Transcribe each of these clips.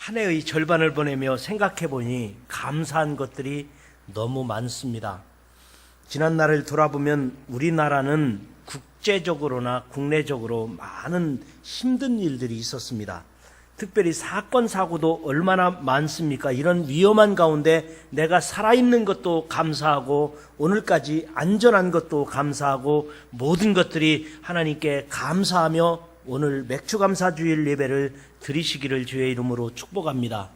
한 해의 절반을 보내며 생각해 보니 감사한 것들이 너무 많습니다. 지난 날을 돌아보면 우리나라는 국제적으로나 국내적으로 많은 힘든 일들이 있었습니다. 특별히 사건 사고도 얼마나 많습니까? 이런 위험한 가운데 내가 살아있는 것도 감사하고 오늘까지 안전한 것도 감사하고 모든 것들이 하나님께 감사하며 오늘 맥주감사주일 예배를 드리시기를 주의 이름으로 축복합니다.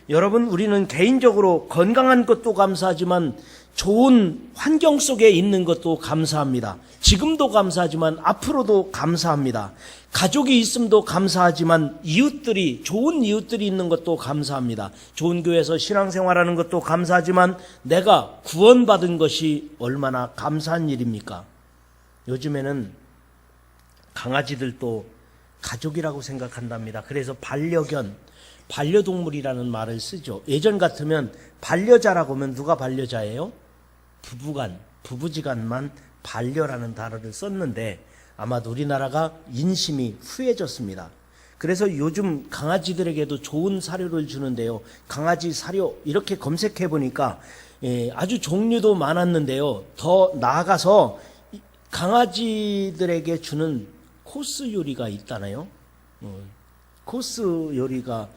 여러분, 우리는 개인적으로 건강한 것도 감사하지만 좋은 환경 속에 있는 것도 감사합니다. 지금도 감사하지만 앞으로도 감사합니다. 가족이 있음도 감사하지만 이웃들이, 좋은 이웃들이 있는 것도 감사합니다. 좋은 교회에서 신앙생활하는 것도 감사하지만 내가 구원받은 것이 얼마나 감사한 일입니까? 요즘에는 강아지들도 가족이라고 생각한답니다. 그래서 반려견, 반려동물이라는 말을 쓰죠. 예전 같으면 반려자라고 하면 누가 반려자예요? 부부간, 부부지간만 반려라는 단어를 썼는데 아마도 우리나라가 인심이 후해졌습니다. 그래서 요즘 강아지들에게도 좋은 사료를 주는데요. 강아지 사료 이렇게 검색해 보니까 아주 종류도 많았는데요. 더 나아가서 강아지들에게 주는 코스 요리가 있다나요? 코스 요리가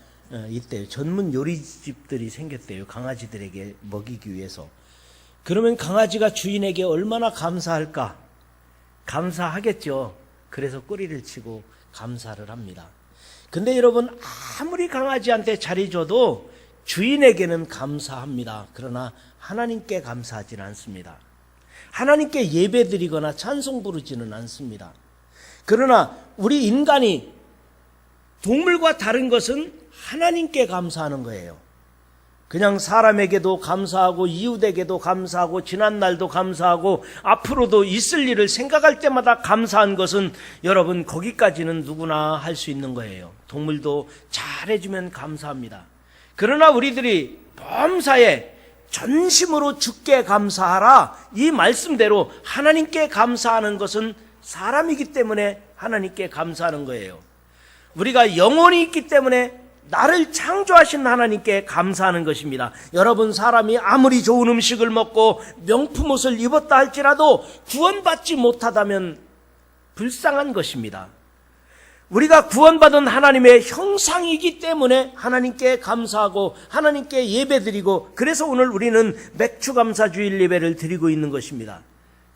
있대요. 전문 요리집들이 생겼대요. 강아지들에게 먹이기 위해서. 그러면 강아지가 주인에게 얼마나 감사할까? 감사하겠죠. 그래서 꼬리를 치고 감사를 합니다. 근데 여러분, 아무리 강아지한테 잘해줘도 주인에게는 감사합니다. 그러나 하나님께 감사하지는 않습니다. 하나님께 예배드리거나 찬송 부르지는 않습니다. 그러나 우리 인간이 동물과 다른 것은 하나님께 감사하는 거예요. 그냥 사람에게도 감사하고 이웃에게도 감사하고 지난날도 감사하고 앞으로도 있을 일을 생각할 때마다 감사한 것은 여러분 거기까지는 누구나 할 수 있는 거예요. 동물도 잘해주면 감사합니다. 그러나 우리들이 범사에 전심으로 주께 감사하라 이 말씀대로 하나님께 감사하는 것은 사람이기 때문에 하나님께 감사하는 거예요. 우리가 영혼이 있기 때문에 나를 창조하신 하나님께 감사하는 것입니다. 여러분, 사람이 아무리 좋은 음식을 먹고 명품 옷을 입었다 할지라도 구원받지 못하다면 불쌍한 것입니다. 우리가 구원받은 하나님의 형상이기 때문에 하나님께 감사하고 하나님께 예배드리고 그래서 오늘 우리는 맥주감사주일 예배를 드리고 있는 것입니다.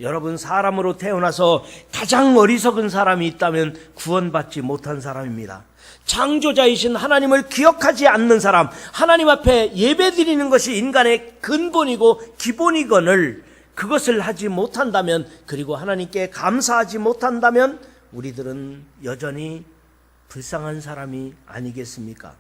여러분, 사람으로 태어나서 가장 어리석은 사람이 있다면 구원받지 못한 사람입니다. 창조자이신 하나님을 기억하지 않는 사람, 하나님 앞에 예배드리는 것이 인간의 근본이고 기본이거늘 그것을 하지 못한다면, 그리고 하나님께 감사하지 못한다면 우리들은 여전히 불쌍한 사람이 아니겠습니까?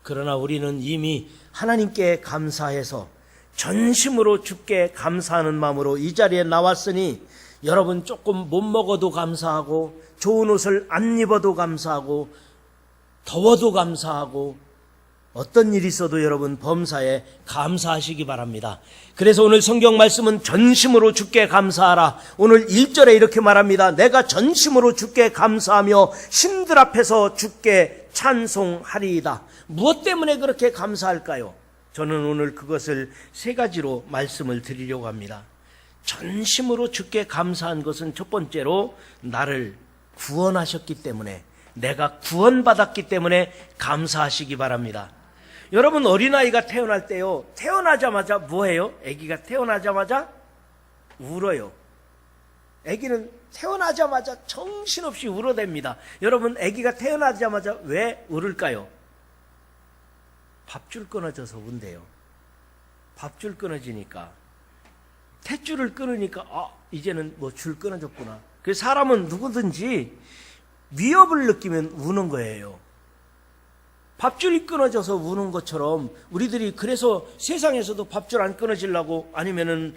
그러나 우리는 이미 하나님께 감사해서 전심으로 주께 감사하는 마음으로 이 자리에 나왔으니 여러분, 조금 못 먹어도 감사하고 좋은 옷을 안 입어도 감사하고 더워도 감사하고 어떤 일이 있어도 여러분 범사에 감사하시기 바랍니다. 그래서 오늘 성경 말씀은 전심으로 주께 감사하라. 오늘 1절에 이렇게 말합니다. 내가 전심으로 주께 감사하며 신들 앞에서 주께 찬송하리이다. 무엇 때문에 그렇게 감사할까요? 저는 오늘 그것을 세 가지로 말씀을 드리려고 합니다. 전심으로 주께 감사한 것은 첫 번째로 나를 구원하셨기 때문에, 내가 구원받았기 때문에 감사하시기 바랍니다. 여러분, 어린아이가 태어날 때요, 태어나자마자 뭐해요? 아기가 태어나자마자 울어요. 아기는 태어나자마자 정신없이 울어댑니다. 여러분, 아기가 태어나자마자 왜 울을까요? 밥줄 끊어져서 운대요. 밥줄 끊어지니까, 탯줄을 끊으니까 이제는 뭐 줄 끊어졌구나. 그래서 사람은 누구든지 위협을 느끼면 우는 거예요. 밥줄이 끊어져서 우는 것처럼 우리들이 그래서 세상에서도 밥줄 안 끊어지려고 아니면은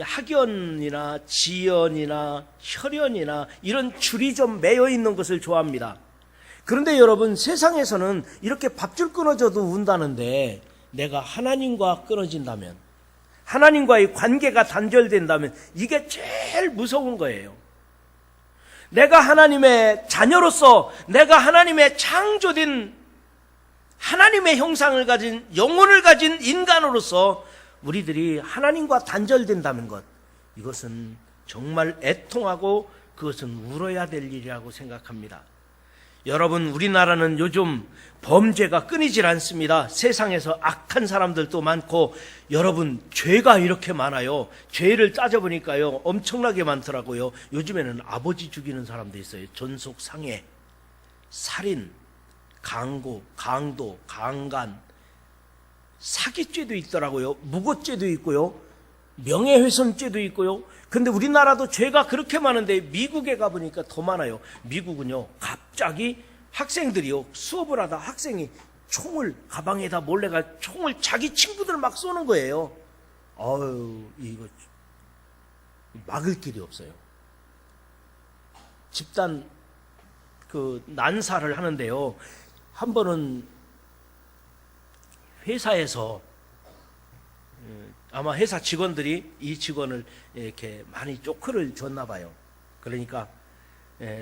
학연이나 지연이나 혈연이나 이런 줄이 좀 매여 있는 것을 좋아합니다. 그런데 여러분, 세상에서는 이렇게 밥줄 끊어져도 운다는데 내가 하나님과 끊어진다면, 하나님과의 관계가 단절된다면 이게 제일 무서운 거예요. 내가 하나님의 자녀로서, 내가 하나님의 창조된 하나님의 형상을 가진, 영혼을 가진 인간으로서 우리들이 하나님과 단절된다는 것, 이것은 정말 애통하고 그것은 울어야 될 일이라고 생각합니다. 여러분, 우리나라는 요즘 범죄가 끊이질 않습니다. 세상에서 악한 사람들도 많고, 여러분, 죄가 이렇게 많아요. 죄를 따져보니까요, 엄청나게 많더라고요. 요즘에는 아버지 죽이는 사람도 있어요. 전속 상해, 살인, 강도, 강간, 사기죄도 있더라고요. 무고죄도 있고요. 명예훼손죄도 있고요. 근데 우리나라도 죄가 그렇게 많은데 미국에 가보니까 더 많아요. 미국은요, 갑자기 학생들이요, 수업을 하다 학생이 총을 가방에다 몰래가 총을 자기 친구들 막 쏘는 거예요. 이거 막을 길이 없어요. 집단 난사를 하는데요, 한 번은 회사에서 아마 회사 직원들이 이 직원을 이렇게 많이 쪼크를 줬나 봐요. 그러니까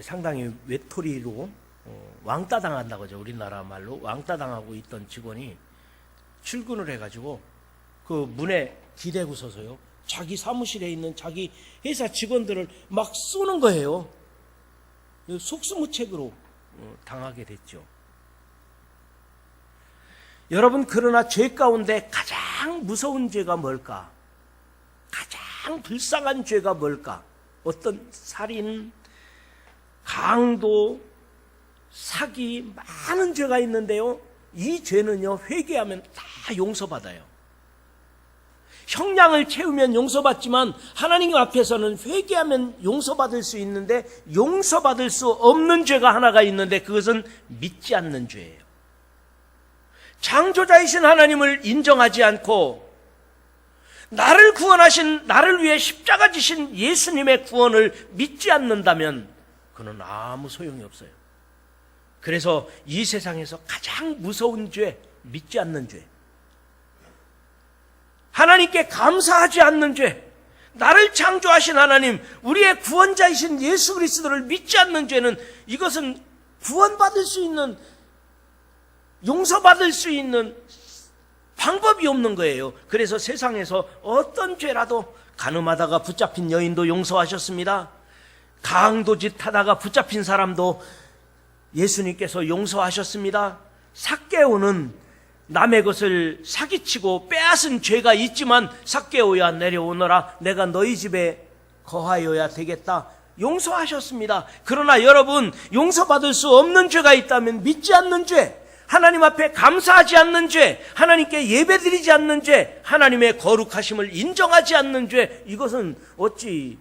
상당히 외톨이로 왕따 당한다고 하죠. 우리나라 말로 왕따 당하고 있던 직원이 출근을 해가지고 그 문에 기대고 서서요, 자기 사무실에 있는 자기 회사 직원들을 막 쏘는 거예요. 속수무책으로 당하게 됐죠. 여러분, 그러나 죄 가운데 가장 무서운 죄가 뭘까? 가장 불쌍한 죄가 뭘까? 어떤 살인, 강도, 사기, 많은 죄가 있는데요, 이 죄는요, 회개하면 다 용서받아요. 형량을 채우면 용서받지만 하나님 앞에서는 회개하면 용서받을 수 있는데, 용서받을 수 없는 죄가 하나가 있는데, 그것은 믿지 않는 죄예요. 창조자이신 하나님을 인정하지 않고 나를 구원하신, 나를 위해 십자가 지신 예수님의 구원을 믿지 않는다면 그는 아무 소용이 없어요. 그래서 이 세상에서 가장 무서운 죄, 믿지 않는 죄, 하나님께 감사하지 않는 죄, 나를 창조하신 하나님, 우리의 구원자이신 예수 그리스도를 믿지 않는 죄는, 이것은 구원받을 수 있는, 용서받을 수 있는 방법이 없는 거예요. 그래서 세상에서 어떤 죄라도, 간음하다가 붙잡힌 여인도 용서하셨습니다. 강도짓 하다가 붙잡힌 사람도 예수님께서 용서하셨습니다. 삭개오는 남의 것을 사기치고 빼앗은 죄가 있지만, 삭개오야 내려오너라, 내가 너희 집에 거하여야 되겠다, 용서하셨습니다. 그러나 여러분, 용서받을 수 없는 죄가 있다면 믿지 않는 죄, 하나님 앞에 감사하지 않는 죄, 하나님께 예배드리지 않는 죄, 하나님의 거룩하심을 인정하지 않는 죄, 이것은 어찌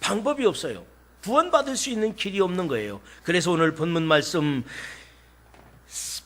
방법이 없어요. 구원받을 수 있는 길이 없는 거예요. 그래서 오늘 본문 말씀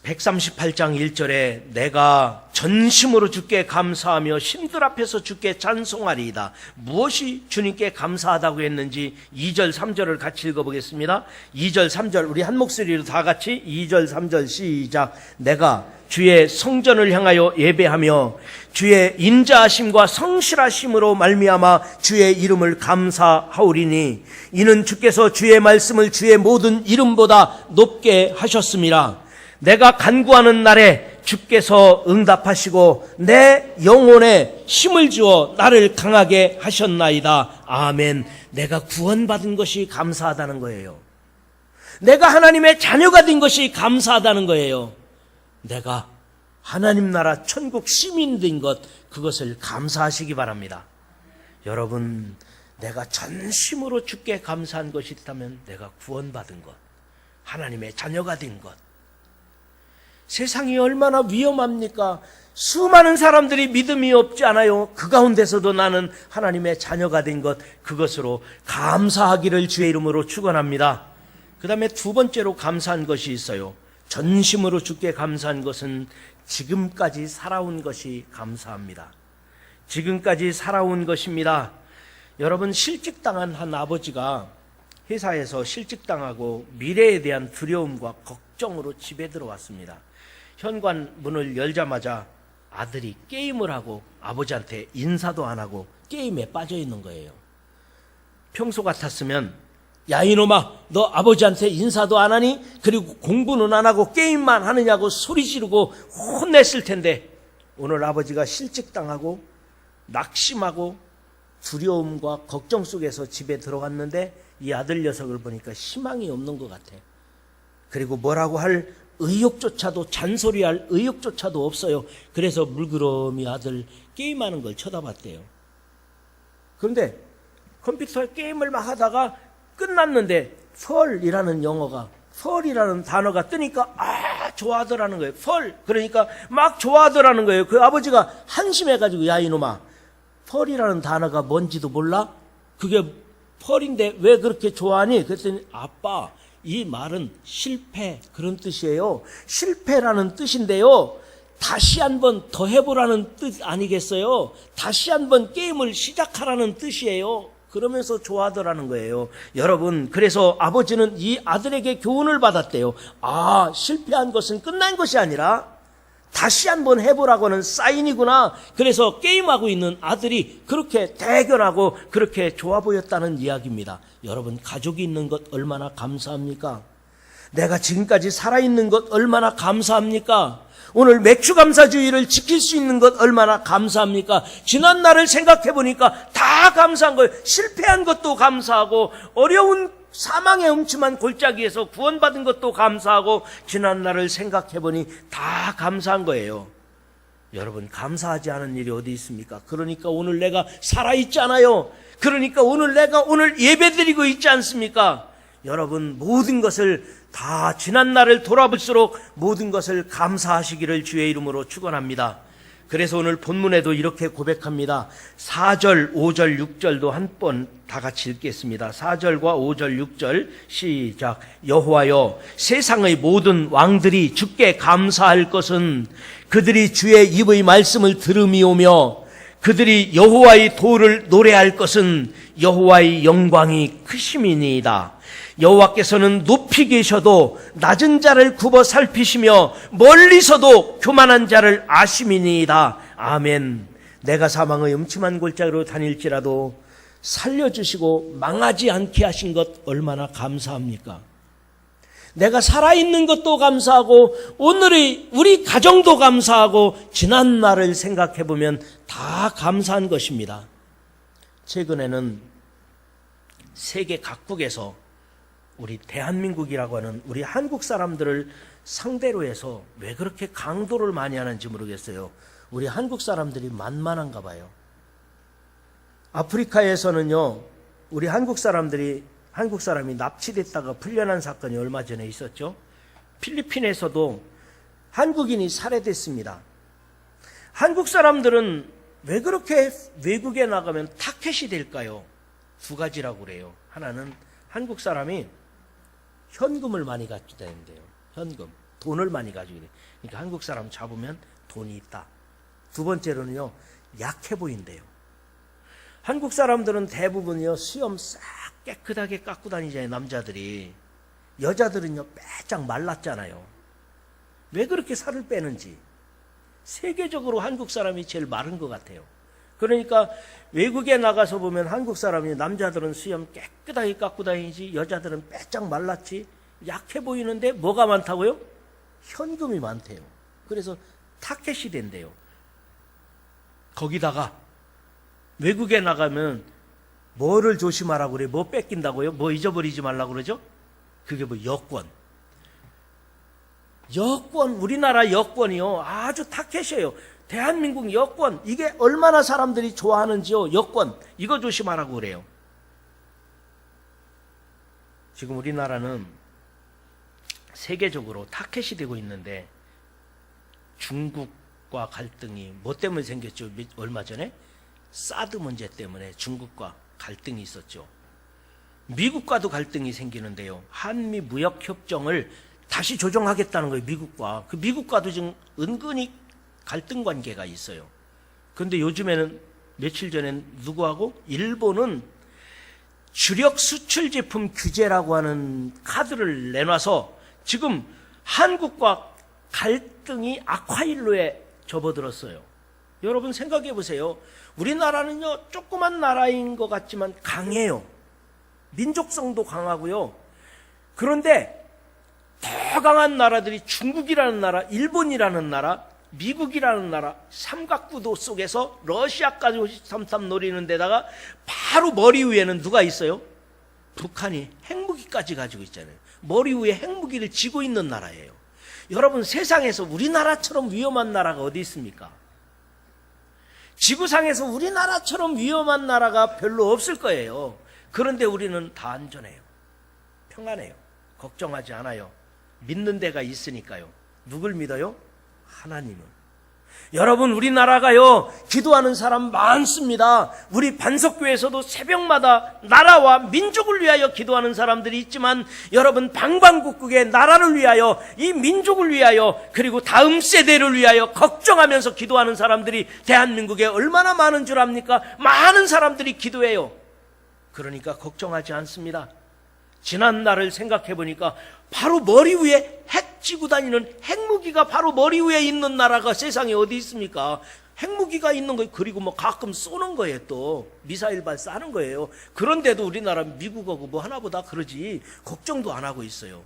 138장 1절에 내가 전심으로 주께 감사하며 신들 앞에서 주께 찬송하리이다. 무엇이 주님께 감사하다고 했는지 2절 3절을 같이 읽어보겠습니다. 2절 3절 우리 한 목소리로 다 같이 2절 3절 시작. 내가 주의 성전을 향하여 예배하며 주의 인자하심과 성실하심으로 말미암아 주의 이름을 감사하오리니 이는 주께서 주의 말씀을 주의 모든 이름보다 높게 하셨습니다. 내가 간구하는 날에 주께서 응답하시고 내 영혼에 힘을 주어 나를 강하게 하셨나이다. 아멘. 내가 구원받은 것이 감사하다는 거예요. 내가 하나님의 자녀가 된 것이 감사하다는 거예요. 내가 하나님 나라 천국 시민 된 것, 그것을 감사하시기 바랍니다. 여러분, 내가 전심으로 주께 감사한 것이 있다면 내가 구원받은 것, 하나님의 자녀가 된 것. 세상이 얼마나 위험합니까? 수많은 사람들이 믿음이 없지 않아요? 그 가운데서도 나는 하나님의 자녀가 된 것, 그것으로 감사하기를 주의 이름으로 축원합니다. 그 다음에 두 번째로 감사한 것이 있어요. 전심으로 주께 감사한 것은 지금까지 살아온 것이 감사합니다. 지금까지 살아온 것입니다. 여러분, 실직당한 한 아버지가 회사에서 실직당하고 미래에 대한 두려움과 걱정으로 집에 들어왔습니다. 현관문을 열자마자 아들이 게임을 하고 아버지한테 인사도 안 하고 게임에 빠져 있는 거예요. 평소 같았으면 야 이놈아, 너 아버지한테 인사도 안 하니? 그리고 공부는 안 하고 게임만 하느냐고 소리 지르고 혼냈을 텐데 오늘 아버지가 실직당하고 낙심하고 두려움과 걱정 속에서 집에 들어갔는데 이 아들 녀석을 보니까 희망이 없는 것 같아. 그리고 뭐라고 할 의욕조차도, 잔소리할 의욕조차도 없어요. 그래서 물끄러미 아들 게임하는 걸 쳐다봤대요. 그런데 컴퓨터 게임을 막 하다가 끝났는데 펄이라는 영어가, 펄이라는 단어가 뜨니까 좋아하더라는 거예요. 펄. 그러니까 막 좋아하더라는 거예요. 그 아버지가 한심해가지고 야 이놈아, 펄이라는 단어가 뭔지도 몰라? 그게 펄인데 왜 그렇게 좋아하니? 그랬더니 아빠, 이 말은 실패, 그런 뜻이에요. 실패라는 뜻인데요, 다시 한번 더 해보라는 뜻 아니겠어요? 다시 한번 게임을 시작하라는 뜻이에요. 그러면서 좋아하더라는 거예요. 여러분, 그래서 아버지는 이 아들에게 교훈을 받았대요. 실패한 것은 끝난 것이 아니라 다시 한번 해보라고 하는 사인이구나. 그래서 게임하고 있는 아들이 그렇게 대견하고 그렇게 좋아 보였다는 이야기입니다. 여러분, 가족이 있는 것 얼마나 감사합니까? 내가 지금까지 살아있는 것 얼마나 감사합니까? 오늘 맥주감사주의를 지킬 수 있는 것 얼마나 감사합니까? 지난 날을 생각해 보니까 다 감사한 거예요. 실패한 것도 감사하고, 어려운 사망의 음침한 골짜기에서 구원받은 것도 감사하고, 지난 날을 생각해 보니 다 감사한 거예요. 여러분, 감사하지 않은 일이 어디 있습니까? 그러니까 오늘 내가 살아있잖아요. 그러니까 오늘 내가 예배드리고 있지 않습니까? 여러분, 모든 것을 다 지난 날을 돌아볼수록 모든 것을 감사하시기를 주의 이름으로 축원합니다. 그래서 오늘 본문에도 이렇게 고백합니다. 4절, 5절, 6절도 한 번 다 같이 읽겠습니다. 4절과 5절, 6절 시작. 여호와여, 세상의 모든 왕들이 주께 감사할 것은 그들이 주의 입의 말씀을 들음이오며, 그들이 여호와의 도를 노래할 것은 여호와의 영광이 크심이니이다. 여호와께서는 높이 계셔도 낮은 자를 굽어 살피시며 멀리서도 교만한 자를 아심이니이다. 아멘. 내가 사망의 음침한 골짜기로 다닐지라도 살려주시고 망하지 않게 하신 것 얼마나 감사합니까? 내가 살아있는 것도 감사하고 오늘의 우리 가정도 감사하고 지난 날을 생각해보면 다 감사한 것입니다. 최근에는 세계 각국에서 우리 대한민국이라고 하는 우리 한국 사람들을 상대로 해서 왜 그렇게 강도를 많이 하는지 모르겠어요. 우리 한국 사람들이 만만한가 봐요. 아프리카에서는요, 우리 한국 사람이 납치됐다가 풀려난 사건이 얼마 전에 있었죠. 필리핀에서도 한국인이 살해됐습니다. 한국 사람들은 왜 그렇게 외국에 나가면 타켓이 될까요? 두 가지라고 그래요. 하나는 한국 사람이 현금을 많이 가지고 다닌대요. 현금, 돈을 많이 가지고 다녀요. 그러니까 한국 사람 잡으면 돈이 있다. 두 번째로는요, 약해 보인대요. 한국 사람들은 대부분이요, 수염 싹 깨끗하게 깎고 다니잖아요, 남자들이. 여자들은요, 빼짝 말랐잖아요. 왜 그렇게 살을 빼는지. 세계적으로 한국 사람이 제일 마른 것 같아요. 그러니까 외국에 나가서 보면 한국 사람이, 남자들은 수염 깨끗하게 깎고 다니지 여자들은 빼짝 말랐지, 약해 보이는데 뭐가 많다고요? 현금이 많대요. 그래서 타켓이 된대요. 거기다가 외국에 나가면 뭐를 조심하라고 그래요? 뭐 뺏긴다고요? 뭐 잊어버리지 말라고 그러죠? 그게 뭐 여권. 여권, 우리나라 여권이요, 아주 타켓이에요. 대한민국 여권, 이게 얼마나 사람들이 좋아하는지요. 여권, 이거 조심하라고 그래요. 지금 우리나라는 세계적으로 타켓이 되고 있는데, 중국과 갈등이 뭐 때문에 생겼죠? 얼마 전에 사드 문제 때문에 중국과 갈등이 있었죠. 미국과도 갈등이 생기는데요, 한미 무역협정을 다시 조정하겠다는 거예요, 미국과. 그 미국과도 지금 은근히 갈등 관계가 있어요. 그런데 요즘에는, 며칠 전엔 누구하고? 일본은 주력 수출 제품 규제라고 하는 카드를 내놔서 지금 한국과 갈등이 악화일로에 접어들었어요. 여러분 생각해 보세요. 우리나라는요, 조그만 나라인 것 같지만 강해요. 민족성도 강하고요. 그런데 더 강한 나라들이 중국이라는 나라, 일본이라는 나라, 미국이라는 나라, 삼각구도 속에서 러시아까지 호시탐탐 노리는 데다가 바로 머리 위에는 누가 있어요? 북한이 핵무기까지 가지고 있잖아요. 머리 위에 핵무기를 쥐고 있는 나라예요. 여러분, 세상에서 우리나라처럼 위험한 나라가 어디 있습니까? 지구상에서 우리나라처럼 위험한 나라가 별로 없을 거예요. 그런데 우리는 다 안전해요. 평안해요. 걱정하지 않아요. 믿는 데가 있으니까요. 누굴 믿어요? 하나님을. 여러분, 우리나라가요, 기도하는 사람 많습니다. 우리 반석교회에서도 새벽마다 나라와 민족을 위하여 기도하는 사람들이 있지만, 여러분, 방방곡곡에 나라를 위하여, 이 민족을 위하여, 그리고 다음 세대를 위하여 걱정하면서 기도하는 사람들이 대한민국에 얼마나 많은 줄 압니까? 많은 사람들이 기도해요. 그러니까 걱정하지 않습니다. 지난 날을 생각해 보니까 바로 머리 위에 핵 쥐고 다니는 핵무기가 바로 머리 위에 있는 나라가 세상에 어디 있습니까? 핵무기가 있는 거예요. 그리고 뭐 가끔 쏘는 거예요. 또 미사일 발사하는 거예요. 그런데도 우리나라 미국하고 뭐 하나보다 그러지 걱정도 안 하고 있어요.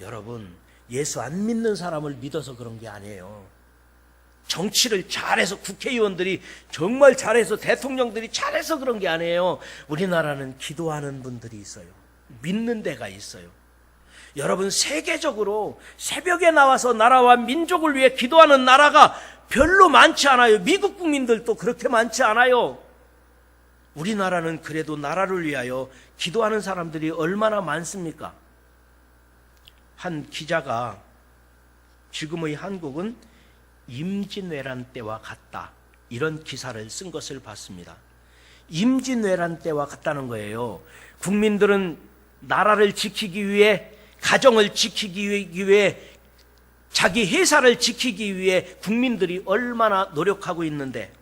여러분, 예수 안 믿는 사람을 믿어서 그런 게 아니에요. 정치를 잘해서 국회의원들이 정말 잘해서 대통령들이 잘해서 그런 게 아니에요. 우리나라는 기도하는 분들이 있어요. 믿는 데가 있어요. 여러분, 세계적으로 새벽에 나와서 나라와 민족을 위해 기도하는 나라가 별로 많지 않아요. 미국 국민들도 그렇게 많지 않아요. 우리나라는 그래도 나라를 위하여 기도하는 사람들이 얼마나 많습니까? 한 기자가 지금의 한국은 임진왜란 때와 같다, 이런 기사를 쓴 것을 봤습니다. 임진왜란 때와 같다는 거예요. 국민들은 나라를 지키기 위해, 가정을 지키기 위해, 자기 회사를 지키기 위해 국민들이 얼마나 노력하고 있는데,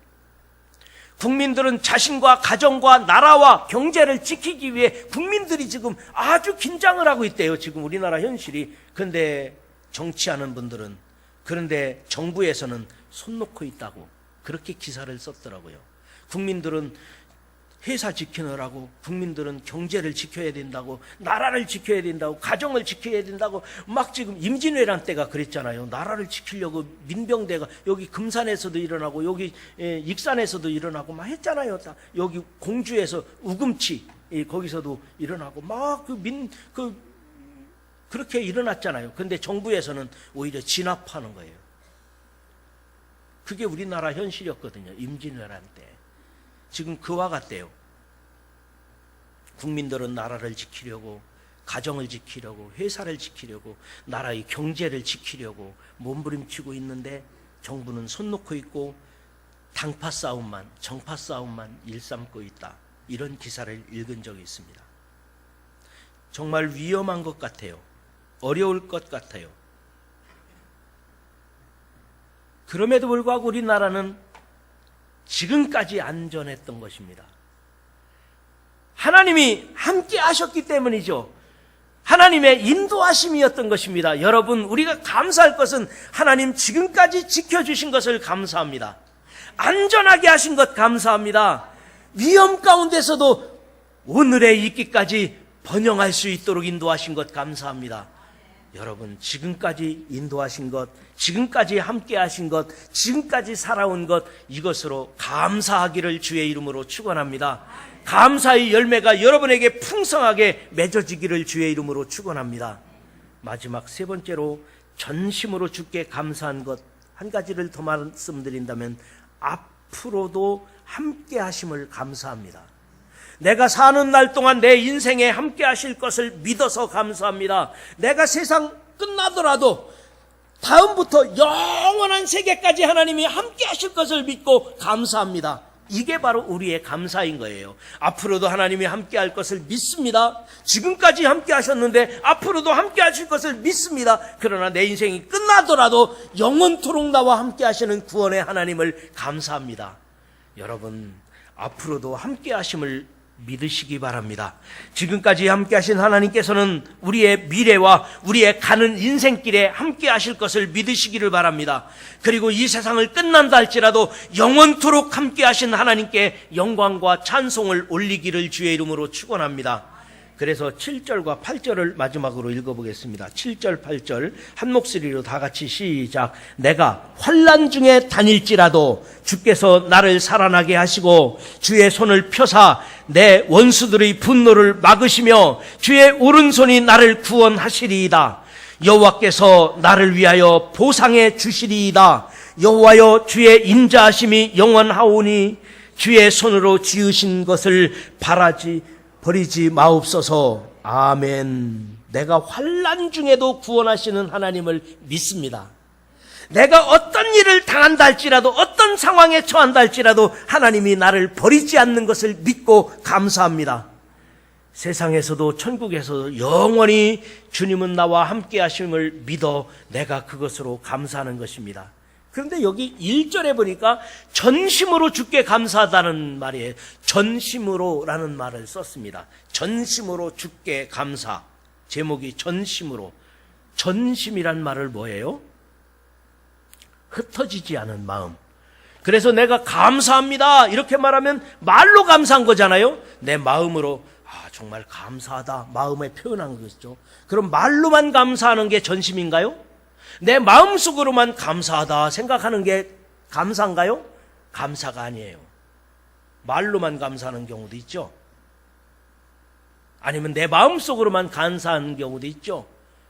국민들은 자신과 가정과 나라와 경제를 지키기 위해 국민들이 지금 아주 긴장을 하고 있대요. 지금 우리나라 현실이. 그런데 정치하는 분들은, 그런데 정부에서는 손 놓고 있다고 그렇게 기사를 썼더라고요. 국민들은 회사 지키느라고, 국민들은 경제를 지켜야 된다고, 나라를 지켜야 된다고, 가정을 지켜야 된다고, 막 지금 임진왜란 때가 그랬잖아요. 나라를 지키려고 민병대가 여기 금산에서도 일어나고, 여기 익산에서도 일어나고 막 했잖아요. 여기 공주에서 우금치 거기서도 일어나고 막 그렇게 일어났잖아요. 근데 정부에서는 오히려 진압하는 거예요. 그게 우리나라 현실이었거든요. 임진왜란 때. 지금 그와 같대요. 국민들은 나라를 지키려고, 가정을 지키려고, 회사를 지키려고, 나라의 경제를 지키려고 몸부림치고 있는데 정부는 손 놓고 있고 당파 싸움만, 정파 싸움만 일삼고 있다. 이런 기사를 읽은 적이 있습니다. 정말 위험한 것 같아요. 어려울 것 같아요. 그럼에도 불구하고 우리나라는 지금까지 안전했던 것입니다. 하나님이 함께 하셨기 때문이죠. 하나님의 인도하심이었던 것입니다. 여러분, 우리가 감사할 것은 하나님 지금까지 지켜주신 것을 감사합니다. 안전하게 하신 것 감사합니다. 위험 가운데서도 오늘의 있기까지 번영할 수 있도록 인도하신 것 감사합니다. 여러분, 지금까지 인도하신 것, 지금까지 함께 하신 것, 지금까지 살아온 것, 이것으로 감사하기를 주의 이름으로 축원합니다. 감사의 열매가 여러분에게 풍성하게 맺어지기를 주의 이름으로 축원합니다. 마지막 세 번째로 전심으로 주께 감사한 것 한 가지를 더 말씀드린다면, 앞으로도 함께 하심을 감사합니다. 내가 사는 날 동안 내 인생에 함께 하실 것을 믿어서 감사합니다. 내가 세상 끝나더라도 다음부터 영원한 세계까지 하나님이 함께 하실 것을 믿고 감사합니다. 이게 바로 우리의 감사인 거예요. 앞으로도 하나님이 함께 할 것을 믿습니다. 지금까지 함께 하셨는데 앞으로도 함께 하실 것을 믿습니다. 그러나 내 인생이 끝나더라도 영원토록 나와 함께 하시는 구원의 하나님을 감사합니다. 여러분, 앞으로도 함께 하심을 믿으시기 바랍니다. 지금까지 함께 하신 하나님께서는 우리의 미래와 우리의 가는 인생길에 함께 하실 것을 믿으시기를 바랍니다. 그리고 이 세상을 끝난다 할지라도 영원토록 함께 하신 하나님께 영광과 찬송을 올리기를 주의 이름으로 축원합니다. 그래서 7절과 8절을 마지막으로 읽어보겠습니다. 7절, 8절 한 목소리로 다 같이 시작. 내가 환난 중에 다닐지라도 주께서 나를 살아나게 하시고 주의 손을 펴사 내 원수들의 분노를 막으시며 주의 오른손이 나를 구원하시리이다. 여호와께서 나를 위하여 보상해 주시리이다. 여호와여 주의 인자하심이 영원하오니 주의 손으로 지으신 것을 버리지 마옵소서. 아멘. 내가 환난 중에도 구원하시는 하나님을 믿습니다. 내가 어떤 일을 당한다 할지라도 어떤 상황에 처한다 할지라도 하나님이 나를 버리지 않는 것을 믿고 감사합니다. 세상에서도 천국에서도 영원히 주님은 나와 함께 하심을 믿어 내가 그것으로 감사하는 것입니다. 그런데 여기 1절에 보니까 전심으로 주께 감사하다는 말이에요. 전심으로라는 말을 썼습니다. 전심으로 주께 감사. 제목이 전심으로. 전심이란 말을 뭐예요? 흩어지지 않은 마음. 그래서 내가 감사합니다 이렇게 말하면 말로 감사한 거잖아요. 내 마음으로 정말 감사하다 마음에 표현한 것이죠. 그럼 말로만 감사하는 게 전심인가요? 내 마음속으로만 감사하다 생각하는 게 감사인가요? 감사가 아니에요. 말로만 감사하는 경우도 있죠. 아니면 내 마음속으로만 감사하는 경우도 있죠.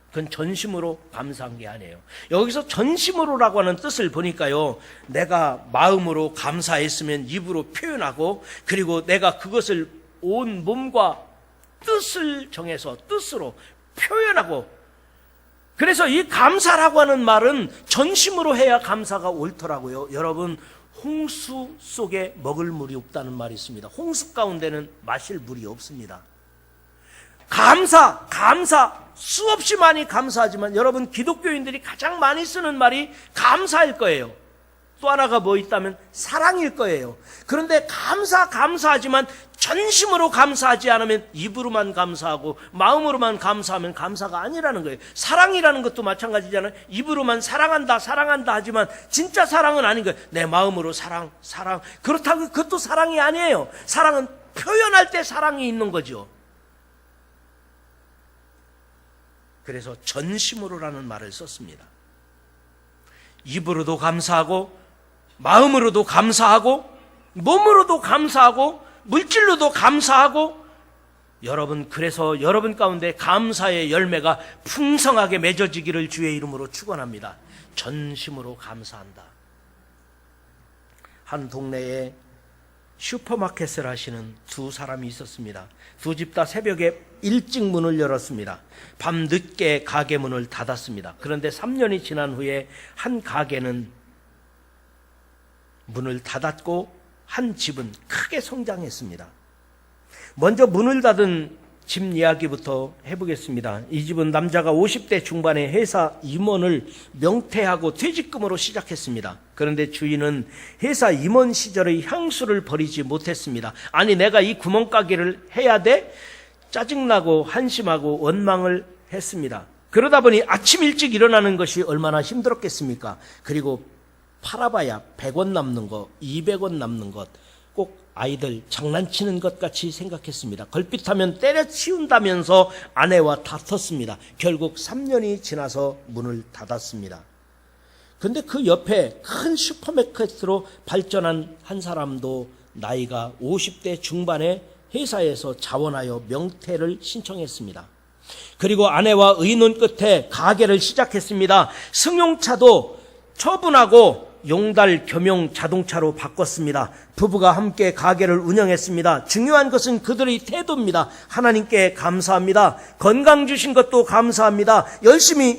그건 전심으로 감사한 게 아니에요. 여기서 전심으로라고 하는 뜻을 보니까요, 내가 마음으로 감사했으면 입으로 표현하고, 그리고 내가 그것을 온 몸과 뜻을 정해서 뜻으로 표현하고, 그래서 이 감사라고 하는 말은 전심으로 해야 감사가 옳더라고요. 여러분, 홍수 속에 먹을 물이 없다는 말이 있습니다. 홍수 가운데는 마실 물이 없습니다. 감사, 수없이 많이 감사하지만 여러분, 기독교인들이 가장 많이 쓰는 말이 감사일 거예요. 또 하나가 뭐 있다면 사랑일 거예요. 그런데 감사하지만 전심으로 감사하지 않으면 입으로만 감사하고 마음으로만 감사하면 감사가 아니라는 거예요. 사랑이라는 것도 마찬가지잖아요. 입으로만 사랑한다 하지만 진짜 사랑은 아닌 거예요. 내 마음으로 사랑. 그렇다고 그것도 사랑이 아니에요. 사랑은 표현할 때 사랑이 있는 거죠. 그래서 전심으로라는 말을 썼습니다. 입으로도 감사하고 마음으로도 감사하고 몸으로도 감사하고 물질로도 감사하고, 여러분, 그래서 여러분 가운데 감사의 열매가 풍성하게 맺어지기를 주의 이름으로 축원합니다. 전심으로 감사한다. 한 동네에 슈퍼마켓을 하시는 두 사람이 있었습니다. 두 집 다 새벽에 일찍 문을 열었습니다. 밤 늦게 가게 문을 닫았습니다. 그런데 3년이 지난 후에 한 가게는 문을 닫았고 한 집은 크게 성장했습니다. 먼저 문을 닫은 집 이야기부터 해보겠습니다. 이 집은 남자가 50대 중반에 회사 임원을 명퇴하고 퇴직금으로 시작했습니다. 그런데 주인은 회사 임원 시절의 향수를 버리지 못했습니다. 아니, 내가 이 구멍가게를 해야 돼? 짜증나고 한심하고 원망을 했습니다. 그러다 보니 아침 일찍 일어나는 것이 얼마나 힘들었겠습니까? 그리고 팔아봐야 100원 남는 거, 200원 남는 것, 꼭 아이들 장난치는 것 같이 생각했습니다. 걸핏하면 때려치운다면서 아내와 다퉜습니다. 결국 3년이 지나서 문을 닫았습니다. 그런데 그 옆에 큰 슈퍼마켓으로 발전한 한 사람도 나이가 50대 중반에 회사에서 자원하여 명퇴를 신청했습니다. 그리고 아내와 의논 끝에 가게를 시작했습니다. 승용차도 처분하고 용달 겸용 자동차로 바꿨습니다. 부부가 함께 가게를 운영했습니다. 중요한 것은 그들의 태도입니다. 하나님께 감사합니다. 건강 주신 것도 감사합니다. 열심히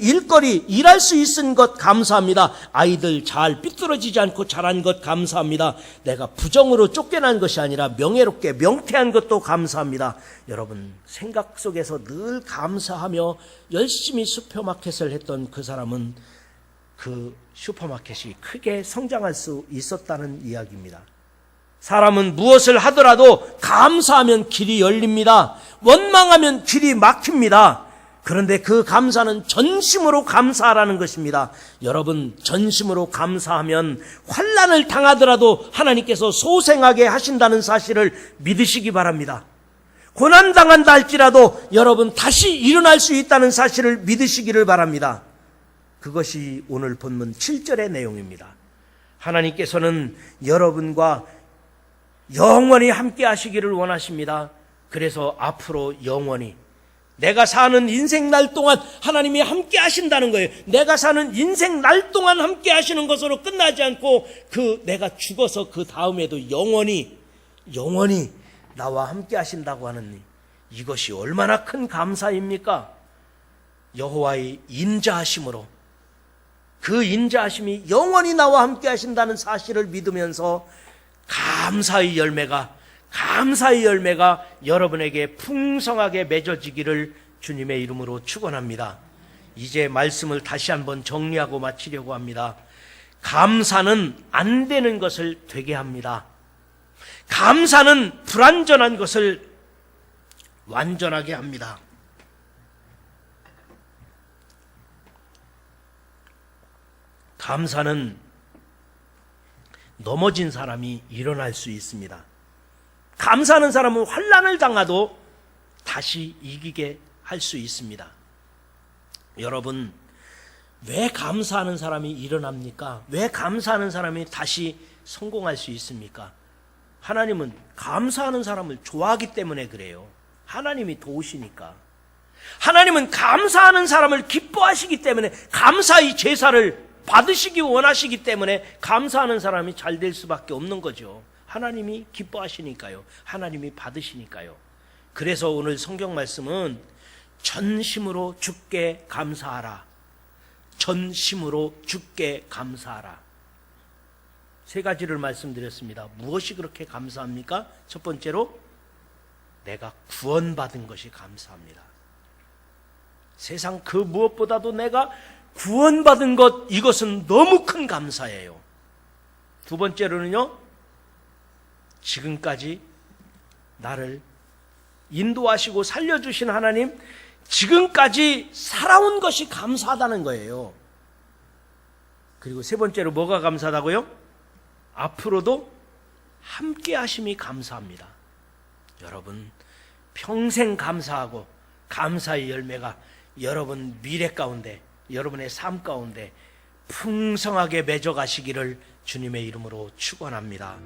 일할 수 있은 것 감사합니다. 아이들 잘 삐뚤어지지 않고 자란 것 감사합니다. 내가 부정으로 쫓겨난 것이 아니라 명예롭게 명퇴한 것도 감사합니다. 여러분, 생각 속에서 늘 감사하며 열심히 슈퍼마켓을 했던 그 사람은 그 슈퍼마켓이 크게 성장할 수 있었다는 이야기입니다. 사람은 무엇을 하더라도 감사하면 길이 열립니다. 원망하면 길이 막힙니다. 그런데 그 감사는 전심으로 감사하라는 것입니다. 여러분, 전심으로 감사하면 환난을 당하더라도 하나님께서 소생하게 하신다는 사실을 믿으시기 바랍니다. 고난당한다 할지라도 여러분 다시 일어날 수 있다는 사실을 믿으시기를 바랍니다. 그것이 오늘 본문 7절의 내용입니다. 하나님께서는 여러분과 영원히 함께 하시기를 원하십니다. 그래서 앞으로 영원히 내가 사는 인생 날 동안 하나님이 함께 하신다는 거예요. 내가 사는 인생 날 동안 함께 하시는 것으로 끝나지 않고 내가 죽어서 그 다음에도 영원히 나와 함께 하신다고 하는 이것이 얼마나 큰 감사입니까? 여호와의 인자하심으로 그 인자하심이 영원히 나와 함께 하신다는 사실을 믿으면서 감사의 열매가 여러분에게 풍성하게 맺어지기를 주님의 이름으로 축원합니다. 이제 말씀을 다시 한번 정리하고 마치려고 합니다. 감사는 안 되는 것을 되게 합니다. 감사는 불완전한 것을 완전하게 합니다. 감사는 넘어진 사람이 일어날 수 있습니다. 감사하는 사람은 환난을 당하도 다시 이기게 할 수 있습니다. 여러분, 왜 감사하는 사람이 일어납니까? 왜 감사하는 사람이 다시 성공할 수 있습니까? 하나님은 감사하는 사람을 좋아하기 때문에 그래요. 하나님이 도우시니까. 하나님은 감사하는 사람을 기뻐하시기 때문에, 감사의 제사를 받으시기 원하시기 때문에 감사하는 사람이 잘 될 수밖에 없는 거죠. 하나님이 기뻐하시니까요. 하나님이 받으시니까요. 그래서 오늘 성경 말씀은 전심으로 주께 감사하라. 전심으로 주께 감사하라. 세 가지를 말씀드렸습니다. 무엇이 그렇게 감사합니까? 첫 번째로 내가 구원받은 것이 감사합니다. 세상 그 무엇보다도 내가 구원받은 것, 이것은 너무 큰 감사예요. 두 번째로는요, 지금까지 나를 인도하시고 살려주신 하나님, 지금까지 살아온 것이 감사하다는 거예요. 그리고 세 번째로 뭐가 감사하다고요? 앞으로도 함께 하심이 감사합니다. 여러분, 평생 감사하고 감사의 열매가 여러분 미래 가운데, 여러분의 삶 가운데 풍성하게 맺어가시기를 주님의 이름으로 축원합니다.